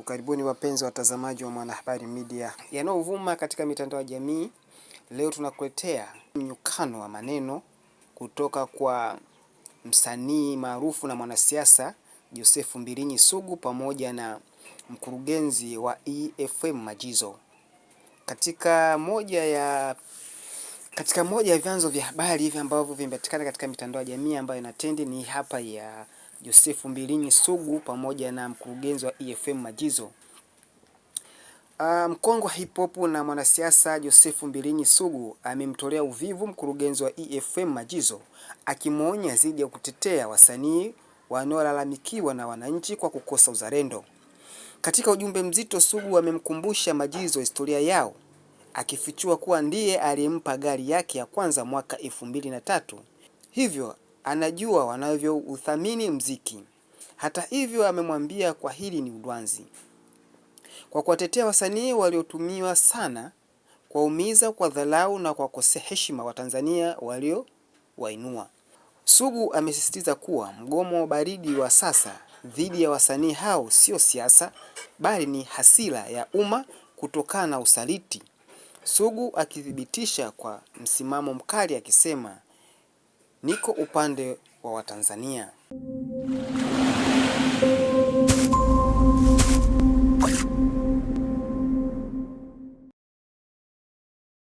Karibuni wapenzi watazamaji wa Mwanahabari Media. Yanayovuma katika mitandao ya jamii, leo tunakuletea mnyukano wa maneno kutoka kwa msanii maarufu na mwanasiasa Joseph Mbilinyi Sugu pamoja na mkurugenzi wa EFM Majizo. Katika moja ya vyanzo vya habari hivi ambavyo vimepatikana katika mitandao ya jamii ambayo inatendi ni hapa ya Joseph Mbilinyi Sugu pamoja na mkurugenzi wa EFM Majizo. Mkongwe wa hip hop na mwanasiasa Joseph Mbilinyi Sugu amemtolea uvivu mkurugenzi wa EFM Majizo, akimwonya dhidi ya kutetea wasanii wanaolalamikiwa na wananchi kwa kukosa uzalendo. Katika ujumbe mzito, Sugu amemkumbusha Majizo historia yao, akifichua kuwa ndiye aliyempa gari yake ya kwanza mwaka 2003. Hivyo anajua wanavyouthamini mziki. Hata hivyo amemwambia kwa hili ni udwanzi kwa kuwatetea wasanii waliotumiwa sana, kuwaumiza, kwa dharau na kwa kukosea heshima wa Tanzania waliowainua. Sugu amesisitiza kuwa mgomo baridi wa sasa dhidi ya wasanii hao sio siasa, bali ni hasira ya umma kutokana na usaliti. Sugu akithibitisha kwa msimamo mkali akisema, niko upande wa Watanzania.